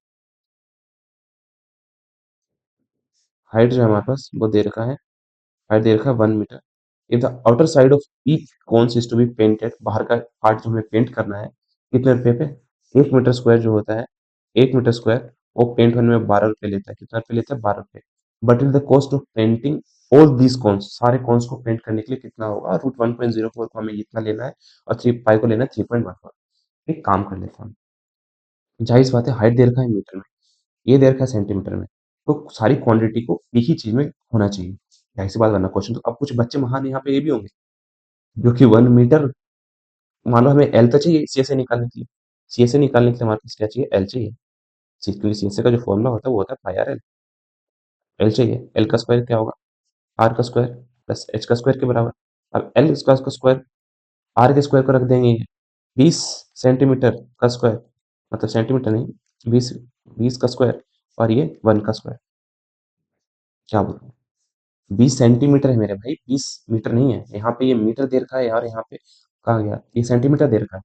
हाइट जो है हमारे पास वो दे रखा है, हाइट दे रखा है 1 metre. If the outer side of each cones is to be painted, बाहर का पार्ट जो हमें पेंट करना है, कितने रुपए पे, 1 मीटर स्क्वायर जो होता है, 1 मीटर स्क्वायर वो पेंट होने में 12 रुपए लेता है। कितना रुपए लेता है, 12 रुपए। But in the cost of painting all these cons, सारे कॉन्स को पेंट करने के लिए कितना होगा, √1.04 को हमें इतना लेना है, और 3 पाई को लेना है 3.14। एक काम कर लेता हूँ, जाहिर सी बात है हाइट दे रखा है मीटर में, ये दे रखा है सेंटीमीटर में, तो सारी क्वांटिटी को एक ही चीज में होना चाहिए। जाहिर सी बात करना क्वेश्चन, तो अब कुछ बच्चे महान यहाँ पे ये भी होंगे जो कि 1 मीटर, मान लो हमें एल तो चाहिए सी से निकालने के लिए, सी से निकालने के लिए हमारे पास क्या चाहिए, एल चाहिए। क्योंकि सी का जो फॉर्मूला होता है वो होता है पाई आर एल। एल चाहिए, एल का स्क्वायर क्या होगा, आर का स्क्वायर प्लस एच का स्क्वायर के बराबर। अब एल का स्क्वायर आर के स्क्वायर को रख देंगे 20 सेंटीमीटर का स्क्वायर, मतलब सेंटीमीटर नहीं, 20 का स्क्वायर, और ये 1 का स्क्वायर। क्या बोलूं, 20 सेंटीमीटर है मेरे भाई, 20 मीटर नहीं है। यहाँ पे ये मीटर दे रखा है यार, यहाँ पे कहा गया, ये सेंटीमीटर दे रखा है।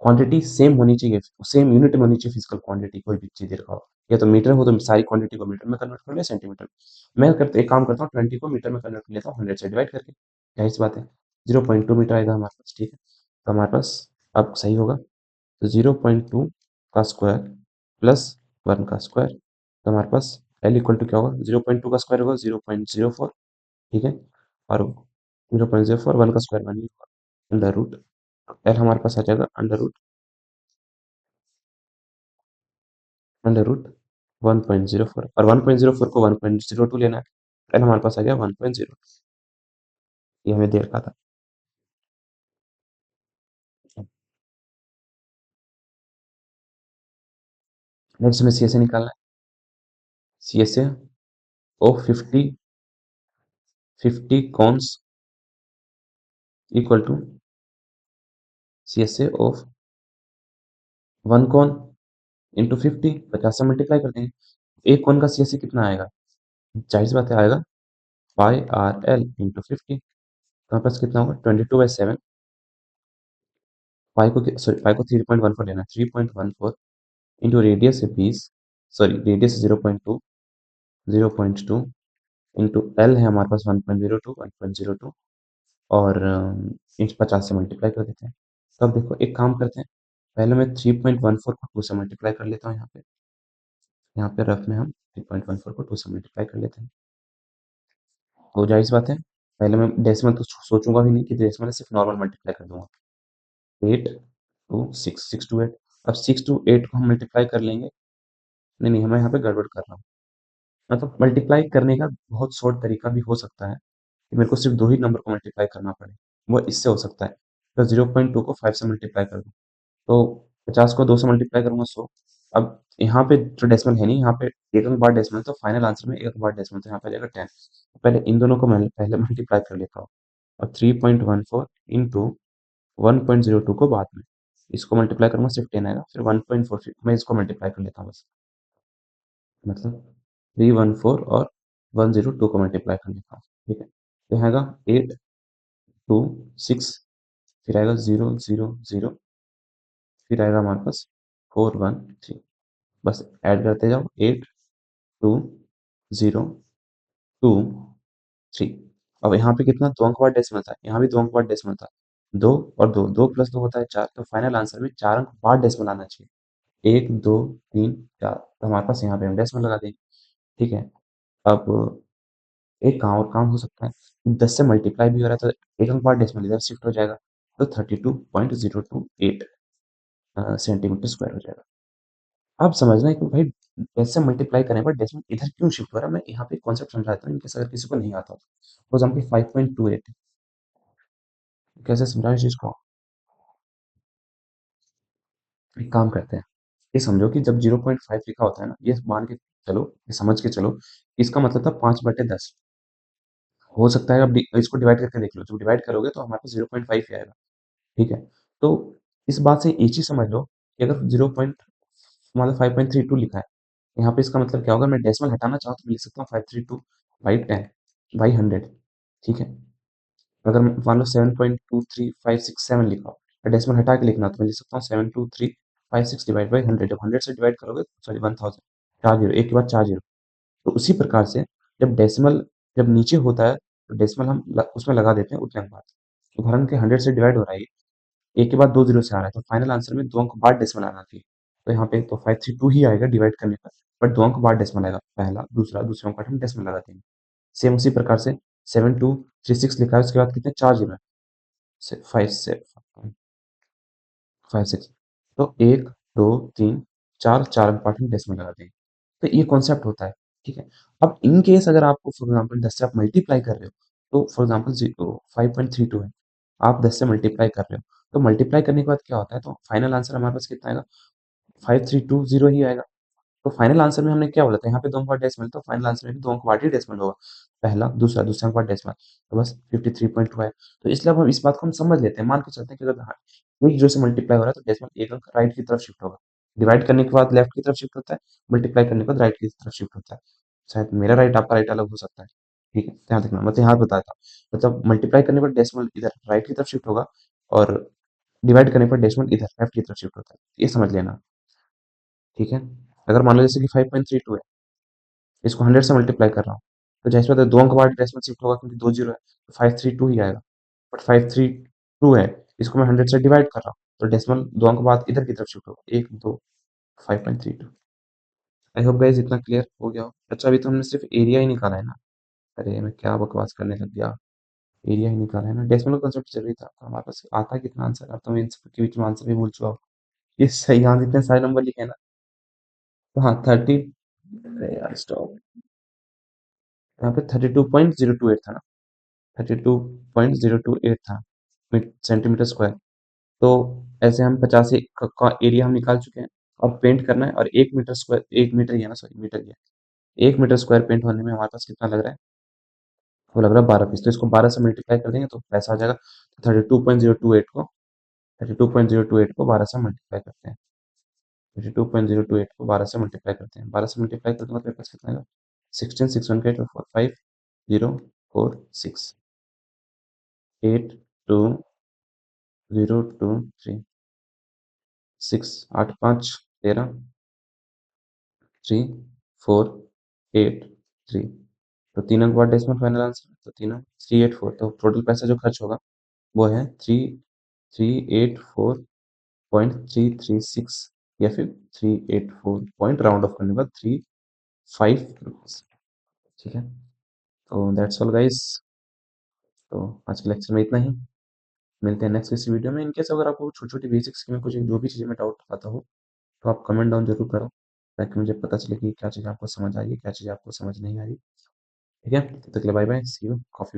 क्वांटिटी सेम होनी चाहिए, सेम यूनिट में होनी चाहिए फिजिकल क्वांटिटी, कोई भी चीज दे रखा हो, या तो मीटर हो तो सारी क्वांटिटी को मीटर में कन्वर्ट कर ले, सेंटीमीटर। मैं करते एक काम करता हूँ, 20 को मीटर में कन्वर्ट कर लेता हूँ 100 से डिवाइड करके। जाहिर सी बात है 0.2 मीटर आएगा हमारे पास। ठीक है, तो हमारे पास अब सही होगा, तो 0.2 का स्क्वायर प्लस 1 का स्क्वायर। तो हमारे पास एल इक्वल टू क्या होगा, 0.2 का स्क्वायर होगा 0.04। ठीक है, और 0.04, 1 का स्क्वायर मान लीजिए, अंडर रूट एल हमारे पास आ जाएगा अंडर रूट 1.04, और 1.04 को 1.02 लेना है। एल हमारे पास आ गया 1.0, ये हमें दे रखा था। नेक्स्ट हमें सी एस ए निकालना है। C S A of 50 cones equal to C S A of 1 cone into 50, 50 से मल्टीप्लाई कर देंगे। एक कॉन का सी एस ए कितना आएगा, जाहिर सी बात है आएगा पाई आर एल इंटू 50। हमारे पास कितना होगा 22/7। पाई को 3.14 लेना है, 3.14 इंटू रेडियस है 20, सॉरी रेडियस 0.2 इंटू एल है हमारे पास 1.02 और इंच 50 से मल्टीप्लाई कर देते हैं। तो अब देखो एक काम करते हैं, पहले मैं 3.14 को 2 से मल्टीप्लाई कर लेता हूँ। यहाँ पे रफ में हम 3.14 को 2 से मल्टीप्लाई कर लेते हैं। तो जाहिर सी बात है पहले मैं डेसिमल तो सोचूंगा भी नहीं कि डेसिमल है, सिर्फ नॉर्मल मल्टीप्लाई कर दूंगा। 8 2 6 6 2 8। अब 6 to 8 को हम मल्टीप्लाई कर लेंगे। नहीं नहीं, मैं यहाँ पे गड़बड़ कर रहा हूँ। मतलब मल्टीप्लाई करने का बहुत शॉर्ट तरीका भी हो सकता है कि मेरे को सिर्फ दो ही नंबर को मल्टीप्लाई करना पड़े। वो इससे हो सकता है, तो 0.2 को 5 से मल्टीप्लाई कर दूँ, तो 50 को 2 से मल्टीप्लाई करूंगा 100। अब यहाँ पे जो डेसिमल है नहीं, यहाँ पे एक अंक बाद डेसिमल, तो फाइनल आंसर में एक अंक बाद डेसिमल, तो यहाँ पे आ जाएगा 10। पहले इन दोनों को मैं पहले मल्टीप्लाई कर लेता हूँ। और 3.14 इंटू 1.02 को बाद में, इसको मल्टीप्लाई करूंगा सिर्फ 10 आएगा, फिर 1.4 मैं इसको मल्टीप्लाई कर लेता हूँ बस। मतलब 314 और 102 को मल्टीप्लाई कर लेता हूँ। ठीक है, तो यहाँ आएगा 8 2 6, फिर आएगा 0 0 0, फिर आएगा हमारे पास 4 1 3। बस ऐड करते जाओ, 8 2 0 2 3। अब यहाँ पे कितना, 2 अंक बाद डेसिमल था, यहाँ भी 2 अंक बाद डेसिमल था। 2 और 2, 2 + 2 होता है 4, तो फाइनल आंसर में 4 अंक बाद डेसिमल आना चाहिए। 1 2 3 4, तो हमारे पास यहाँ पे हम डेसिमल लगा देंगे। ठीक है, अब एक काम और काम हो सकता है, 10 से मल्टीप्लाई भी हो रहा है तो एक अंक बाद डेसिमल इधर शिफ्ट हो जाएगा, तो 32.028 सेंटीमीटर स्क्वायर हो जाएगा। अब समझना है कि भाई 10 से मल्टीप्लाई करने पर डेसिमल इधर क्यों शिफ्ट हो रहा है। मैं यहाँ पे कॉन्सेप्ट समझाता हूँ, इनकेस अगर किसी को नहीं आता। फॉर एग्जाम्पल 5.28, कैसे समझाएं इस चीज को। एक काम करते हैं, ये समझो कि जब 0.5 लिखा होता है ना, ये मान के चलो, ये समझ के चलो, इसका मतलब था 5/10। हो सकता है अब इसको डिवाइड करके देख लो, जब डिवाइड करोगे तो हमारे पास 0.5 ही आएगा। ठीक है, तो इस बात से एक चीज समझ लो कि अगर 0 मतलब 5.32 लिखा है, यहाँ पे इसका मतलब क्या होगा, मैं डेसिमल हटाना चाहूँ तो मैं लिख सकता हूँ 532/10/100। ठीक है, अगर मान लो 7.23567 लिखा हो और डेसिमल हटा के लिखना, तो मैं लिख सकता हूँ 72356 डिवाइड बाई 100। जब 100 से डिवाइड करोगे, सॉरी 1000, 4 जीरो एक के बाद 4 जीरो। तो उसी प्रकार से जब डेसिमल जब नीचे होता है तो डेसिमल हम उसमें लगा देते हैं उतने अंक बाद। उदाहरण के 100 से डिवाइड हो रहा है, एक के बाद 2 जीरो से आ रहा है, तो फाइनल आंसर में 2 अंक बाद डेसिमल आना चाहिए। तो यहाँ पे तो 532 ही आएगा डिवाइड करने पर, बट 2 अंक बाद डेसिमल आएगा, पहला दूसरा, दूसरे अंक बाद हम डेसिमल लगा देंगे। सेम उसी प्रकार से 7236 लिखा है, उसके बाद कितने 4 जीरो है, 5 6 तो 1 2 3 4, 4 अंक बाद हम डेसिमल लगा देंगे। तो ये कॉन्सेप्ट होता है। ठीक है, अब इन केस अगर आपको फॉर एग्जाम्पल 10 से आप मल्टीप्लाई कर रहे हो, तो फॉर एग्जाम्पल 5.32 है, आप 10 से मल्टीप्लाई कर रहे हो, तो मल्टीप्लाई करने के बाद क्या होता है, तो फाइनल आंसर हमारे पास कितना आएगा, 5320 ही आएगा। तो फाइनल आंसर में हमने क्या बोला था, यहाँ पे 2 अंक बाद डेसिमल, तो फाइनल आंसर में भी 2 अंक बाद ही डेसिमल होगा, पहला दूसरा, दूसरे अंक बाद डेसिमल, तो बस 53.2 है। तो इसलिए अब हम इस बात को हम समझ लेते हैं, मान के चलते हैं कि अगर एक जीरो से मल्टीप्लाई हो रहा है तो डेसिमल एक अंक राइट की तरफ शिफ्ट होगा। डिवाइड करने के बाद लेफ्ट की तरफ शिफ्ट होता है, मल्टीप्लाई करने के बाद राइट की तरफ शिफ्ट होता है। शायद मेरा राइट आपका राइट अलग हो सकता है। ठीक है, ध्यान रखना, मैं तो यहाँ बताया था, मतलब मल्टीप्लाई करने पर डेसिमल इधर राइट की तरफ शिफ्ट होगा, और डिवाइड करने पर डेसिमल इधर लेफ्ट की तरफ शिफ्ट होता है, ये समझ लेना। ठीक है, अगर मान लो जैसे कि 5.32 है, इसको 100 से मल्टीप्लाई कर रहा हूँ, तो जैसे बात है 2 अंक बाद डेसिमल शिफ्ट होगा, क्योंकि 2 जीरो है, तो 532 ही आएगा। बट 532 है, इसको मैं 100 से डिवाइड कर रहा हूँ, तो डेसिमल 2 अंक बाद इधर की तरफ शिफ्ट होगा, 1 2 5.32। आई होप गाइस इतना क्लियर हो गया हो। अच्छा, अभी तो हमने सिर्फ एरिया ही निकाला है ना। अरे मैं क्या बकवास करने लग गया। एरिया ही निकाला है ना, डेसिमल कंसेप्ट जरूरी था, तो हमारे पास आता कितना आंसर, अब तो मैं इन सब के बीच में आंसर भी भूल चुका हूँ। ये सही, यहाँ इतने सारे नंबर लिखे हैं ना, तो हाँ 30, अरे यार स्टॉप, यहाँ पे 32.028 था ना, 32.028 था सेंटीमीटर स्क्वायर। तो ऐसे हम 50 का एरिया हम निकाल चुके हैं। अब पेंट करना है, और 1 मीटर स्क्वायर, 1 मीटर ही है ना, सॉरी मीटर ही है, 1 मीटर स्क्वायर पेंट होने में हमारे पास कितना लग रहा है, वो लग रहा है 12 पीस। तो इसको 12 से मल्टीप्लाई कर देंगे तो पैसा आ जाएगा। 32.028 को 12 से मल्टीप्लाई करते हैं, 12 से मल्टीप्लाई करते हैं, 12 से मल्टीप्लाई करते हैं, कितना आएगा, 16, 6 1 8 4 5 0 4 6 8 2 0 2 3 6 8 5 13 3 4 8 3। तो 3 अंक बाद डेसिमल फाइनल आंसर, तो 3 3 8 4, तो टोटल पैसा जो खर्च होगा वो है 3384.336, या फिर 384 पॉइंट राउंड ऑफ करने के बाद 35 रुपीज। ठीक है, तो दैट्स ऑल गाइस। तो आज के लेक्चर में इतना ही, मिलते हैं नेक्स्ट किसी वीडियो में। इनकेस अगर आपको छोटी छोटी बेसिक्स में कुछ जो भी चीज़ें में डाउट आता हो, तो आप कमेंट डाउन जरूर करो, ताकि मुझे पता चले कि क्या चीज़ आपको समझ आ रही है, क्या चीज़ आपको समझ नहीं आ रही। ठीक है, तब तक के लिए bye bye, see you, coffee.